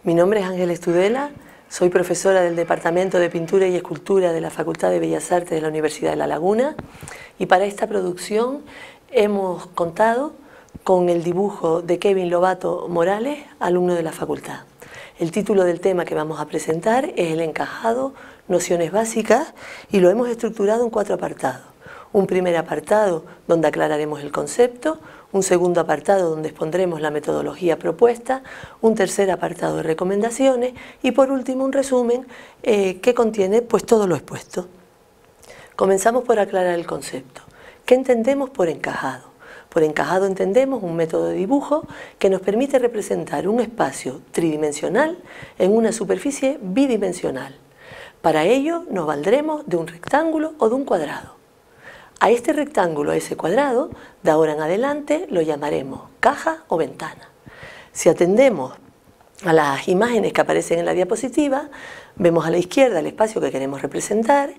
Mi nombre es Ángeles Tudela, soy profesora del Departamento de Pintura y Escultura de la Facultad de Bellas Artes de la Universidad de La Laguna, y para esta producción hemos contado con el dibujo de Kevin Lobato Morales, alumno de la facultad. El título del tema que vamos a presentar es El encajado, nociones básicas, y lo hemos estructurado en 4 apartados. Un primer apartado donde aclararemos el concepto, un segundo apartado donde expondremos la metodología propuesta, un tercer apartado de recomendaciones y por último un resumen que contiene pues todo lo expuesto. Comenzamos por aclarar el concepto. ¿Qué entendemos por encajado? Por encajado entendemos un método de dibujo que nos permite representar un espacio tridimensional en una superficie bidimensional. Para ello nos valdremos de un rectángulo o de un cuadrado. A este rectángulo, a ese cuadrado, de ahora en adelante lo llamaremos caja o ventana. Si atendemos a las imágenes que aparecen en la diapositiva, vemos a la izquierda el espacio que queremos representar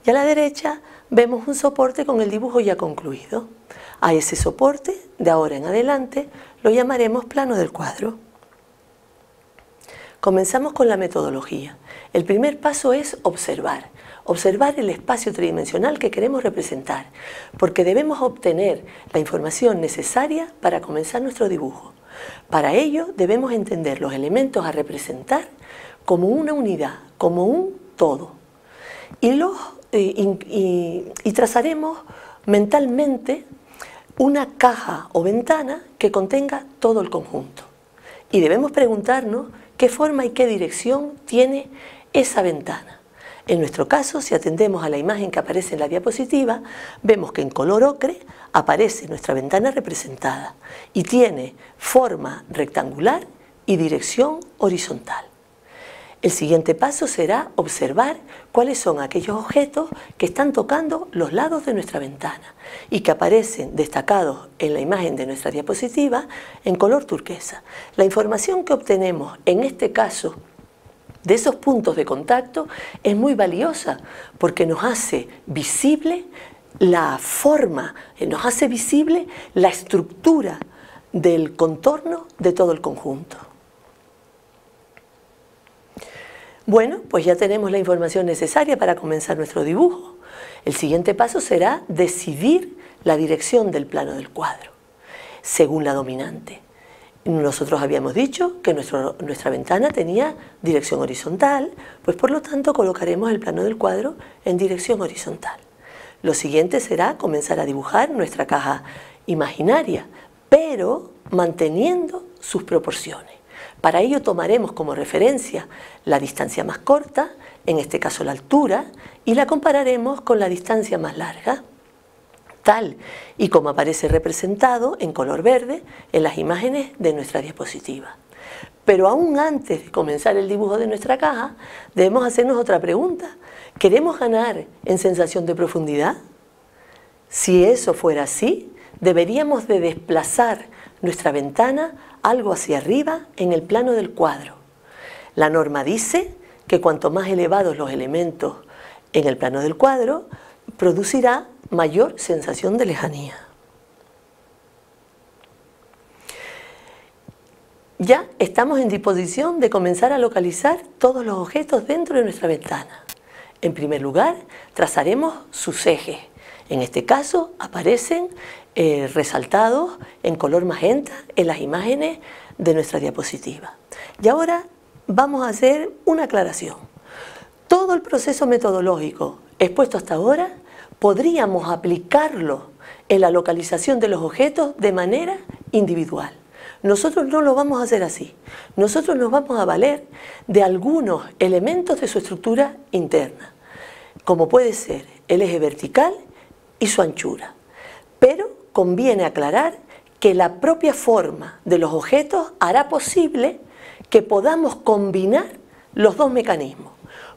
y a la derecha vemos un soporte con el dibujo ya concluido. A ese soporte, de ahora en adelante, lo llamaremos plano del cuadro. Comenzamos con la metodología. El primer paso es observar. Observar el espacio tridimensional que queremos representar, porque debemos obtener la información necesaria para comenzar nuestro dibujo. Para ello debemos entender los elementos a representar como una unidad, como un todo. Y trazaremos mentalmente una caja o ventana que contenga todo el conjunto. Y debemos preguntarnos qué forma y qué dirección tiene esa ventana. En nuestro caso, si atendemos a la imagen que aparece en la diapositiva, vemos que en color ocre aparece nuestra ventana representada y tiene forma rectangular y dirección horizontal. El siguiente paso será observar cuáles son aquellos objetos que están tocando los lados de nuestra ventana y que aparecen destacados en la imagen de nuestra diapositiva en color turquesa. La información que obtenemos en este caso de esos puntos de contacto es muy valiosa porque nos hace visible la forma, nos hace visible la estructura del contorno de todo el conjunto. Bueno, pues ya tenemos la información necesaria para comenzar nuestro dibujo. El siguiente paso será decidir la dirección del plano del cuadro, según la dominante. Nosotros habíamos dicho que nuestra ventana tenía dirección horizontal, pues por lo tanto colocaremos el plano del cuadro en dirección horizontal. Lo siguiente será comenzar a dibujar nuestra caja imaginaria, pero manteniendo sus proporciones. Para ello tomaremos como referencia la distancia más corta, en este caso la altura, y la compararemos con la distancia más larga, tal y como aparece representado en color verde en las imágenes de nuestra diapositiva. Pero aún antes de comenzar el dibujo de nuestra caja, debemos hacernos otra pregunta. ¿Queremos ganar en sensación de profundidad? Si eso fuera así, deberíamos de desplazar nuestra ventana algo hacia arriba en el plano del cuadro. La norma dice que cuanto más elevados los elementos en el plano del cuadro, producirá mayor sensación de lejanía. Ya estamos en disposición de comenzar a localizar todos los objetos dentro de nuestra ventana. En primer lugar, trazaremos sus ejes. En este caso aparecen resaltados en color magenta en las imágenes de nuestra diapositiva. Y ahora vamos a hacer una aclaración. Todo el proceso metodológico expuesto hasta ahora podríamos aplicarlo en la localización de los objetos de manera individual. Nosotros no lo vamos a hacer así. Nosotros nos vamos a valer de algunos elementos de su estructura interna, como puede ser el eje vertical y su anchura. Pero conviene aclarar que la propia forma de los objetos hará posible que podamos combinar los dos mecanismos.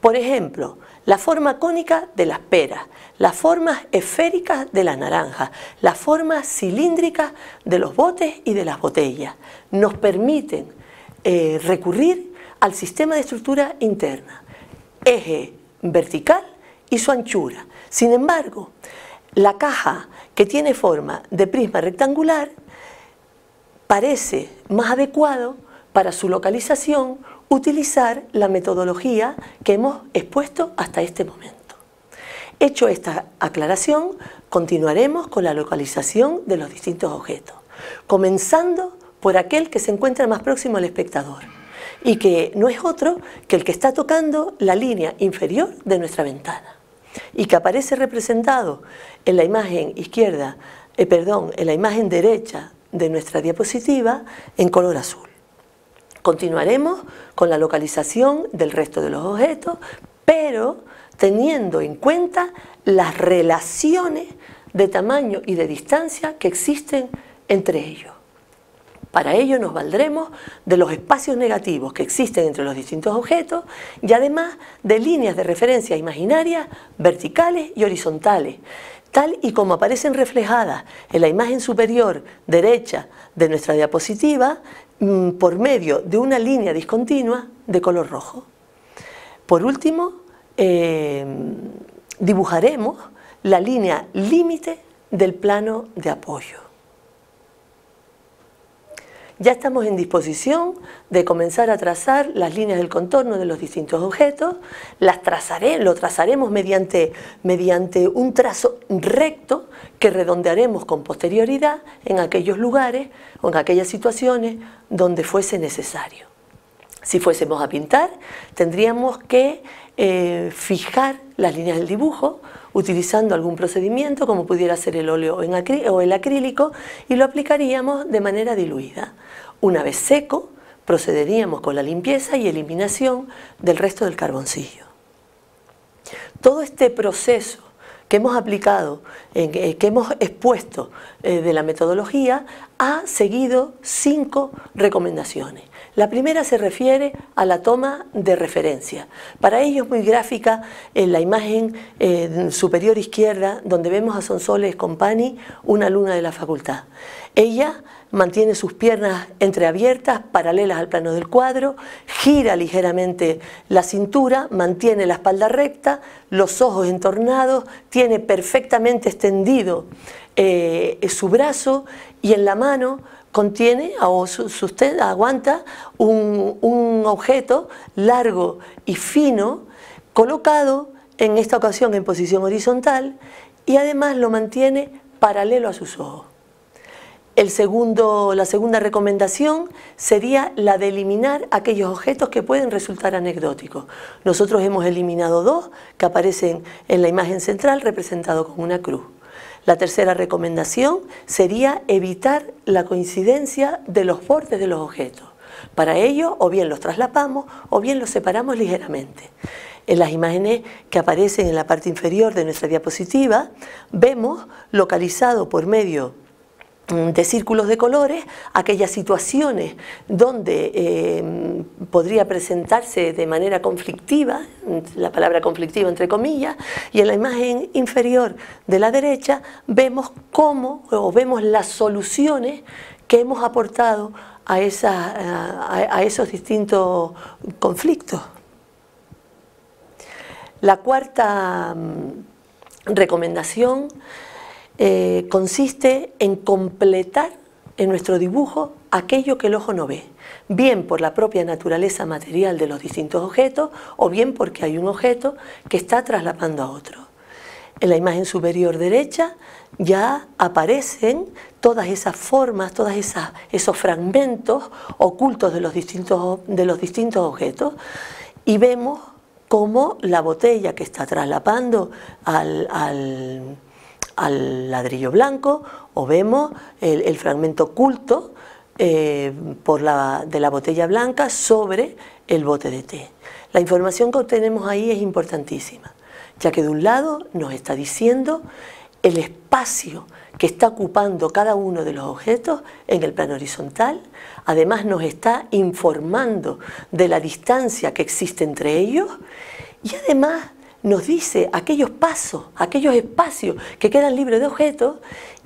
Por ejemplo, la forma cónica de las peras, las formas esféricas de las naranjas, las formas cilíndricas de los botes y de las botellas. Nos permiten recurrir al sistema de estructura interna, eje vertical y su anchura. Sin embargo, la caja que tiene forma de prisma rectangular parece más adecuado para su localización utilizar la metodología que hemos expuesto hasta este momento. Hecho esta aclaración, continuaremos con la localización de los distintos objetos, comenzando por aquel que se encuentra más próximo al espectador y que no es otro que el que está tocando la línea inferior de nuestra ventana y que aparece representado en la imagen izquierda, en la imagen derecha de nuestra diapositiva en color azul. Continuaremos con la localización del resto de los objetos, pero teniendo en cuenta las relaciones de tamaño y de distancia que existen entre ellos. Para ello nos valdremos de los espacios negativos que existen entre los distintos objetos y además de líneas de referencia imaginarias verticales y horizontales, tal y como aparecen reflejadas en la imagen superior derecha de nuestra diapositiva por medio de una línea discontinua de color rojo. Por último, dibujaremos la línea límite del plano de apoyo. Ya estamos en disposición de comenzar a trazar las líneas del contorno de los distintos objetos. Lo trazaremos mediante un trazo recto que redondearemos con posterioridad en aquellos lugares o en aquellas situaciones donde fuese necesario. Si fuésemos a pintar, tendríamos que fijar las líneas del dibujo utilizando algún procedimiento como pudiera ser el óleo o el acrílico y lo aplicaríamos de manera diluida. Una vez seco, procederíamos con la limpieza y eliminación del resto del carboncillo. Todo este proceso que hemos aplicado, que hemos expuesto de la metodología, ha seguido 5 recomendaciones. La primera se refiere a la toma de referencia. Para ello es muy gráfica en la imagen superior izquierda, donde vemos a Sonsoles Company, una alumna de la facultad. Ella mantiene sus piernas entreabiertas, paralelas al plano del cuadro, gira ligeramente la cintura, mantiene la espalda recta, los ojos entornados, tiene perfectamente extendido su brazo y en la mano contiene o aguanta un objeto largo y fino colocado en esta ocasión en posición horizontal y además lo mantiene paralelo a sus ojos. La segunda recomendación sería la de eliminar aquellos objetos que pueden resultar anecdóticos. Nosotros hemos eliminado 2 que aparecen en la imagen central representado con una cruz. La tercera recomendación sería evitar la coincidencia de los bordes de los objetos. Para ello, o bien los traslapamos o bien los separamos ligeramente. En las imágenes que aparecen en la parte inferior de nuestra diapositiva, vemos localizado por medio de círculos de colores aquellas situaciones donde podría presentarse de manera conflictiva, la palabra conflictiva entre comillas, y en la imagen inferior de la derecha vemos vemos las soluciones que hemos aportado a esos distintos conflictos. La cuarta recomendación consiste en completar en nuestro dibujo aquello que el ojo no ve, bien por la propia naturaleza material de los distintos objetos o bien porque hay un objeto que está traslapando a otro. En la imagen superior derecha ya aparecen todas esas formas, esos fragmentos ocultos de los distintos objetos y vemos cómo la botella que está traslapando al ladrillo blanco o vemos el fragmento oculto de la botella blanca sobre el bote de té. La información que obtenemos ahí es importantísima, ya que de un lado nos está diciendo el espacio que está ocupando cada uno de los objetos en el plano horizontal, además nos está informando de la distancia que existe entre ellos y además nos dice aquellos pasos, aquellos espacios que quedan libres de objetos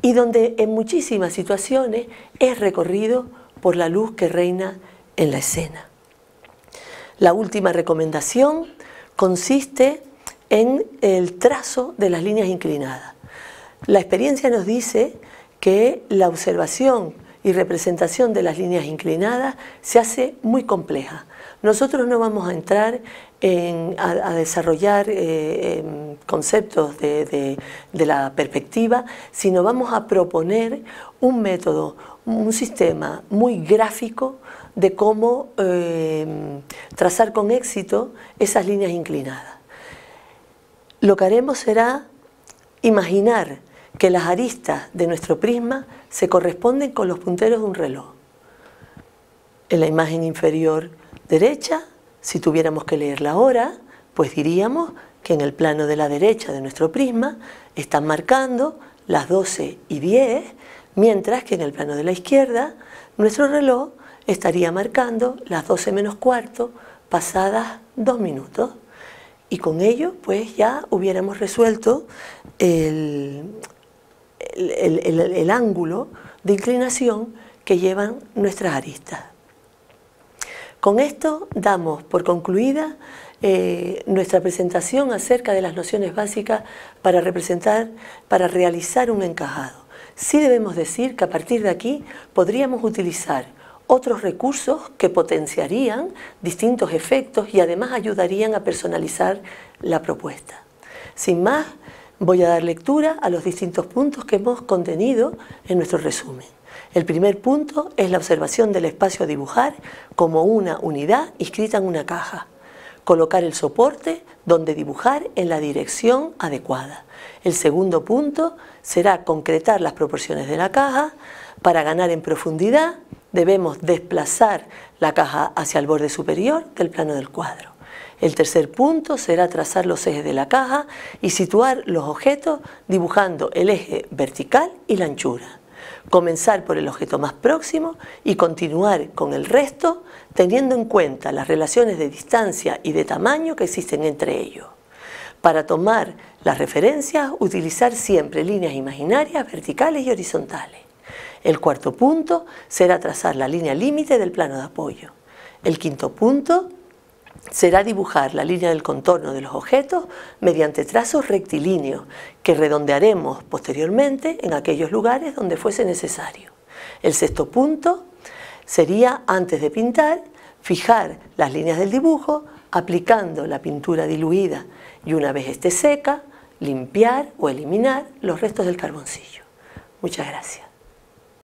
y donde en muchísimas situaciones es recorrido por la luz que reina en la escena. La última recomendación consiste en el trazo de las líneas inclinadas. La experiencia nos dice que la observación y representación de las líneas inclinadas se hace muy compleja. Nosotros no vamos a entrar a desarrollar conceptos de la perspectiva, sino vamos a proponer un método, un sistema muy gráfico de cómo trazar con éxito esas líneas inclinadas. Lo que haremos será imaginar que las aristas de nuestro prisma se corresponden con los punteros de un reloj. En la imagen inferior derecha, si tuviéramos que leer la hora, pues diríamos que en el plano de la derecha de nuestro prisma están marcando las 12:10, mientras que en el plano de la izquierda nuestro reloj estaría marcando las 12 menos cuarto pasadas 2 minutos. Y con ello pues ya hubiéramos resuelto el ángulo de inclinación que llevan nuestras aristas. Con esto damos por concluida nuestra presentación acerca de las nociones básicas para realizar un encajado. Sí debemos decir que a partir de aquí podríamos utilizar otros recursos que potenciarían distintos efectos y además ayudarían a personalizar la propuesta. Sin más, voy a dar lectura a los distintos puntos que hemos contenido en nuestro resumen. El primer punto es la observación del espacio a dibujar como una unidad inscrita en una caja. Colocar el soporte donde dibujar en la dirección adecuada. El segundo punto será concretar las proporciones de la caja. Para ganar en profundidad debemos desplazar la caja hacia el borde superior del plano del cuadro. El tercer punto será trazar los ejes de la caja y situar los objetos dibujando el eje vertical y la anchura. Comenzar por el objeto más próximo y continuar con el resto teniendo en cuenta las relaciones de distancia y de tamaño que existen entre ellos. Para tomar las referencias, utilizar siempre líneas imaginarias verticales y horizontales. El cuarto punto será trazar la línea límite del plano de apoyo. El quinto punto será dibujar la línea del contorno de los objetos mediante trazos rectilíneos que redondearemos posteriormente en aquellos lugares donde fuese necesario. El sexto punto sería, antes de pintar, fijar las líneas del dibujo aplicando la pintura diluida y una vez esté seca, limpiar o eliminar los restos del carboncillo. Muchas gracias.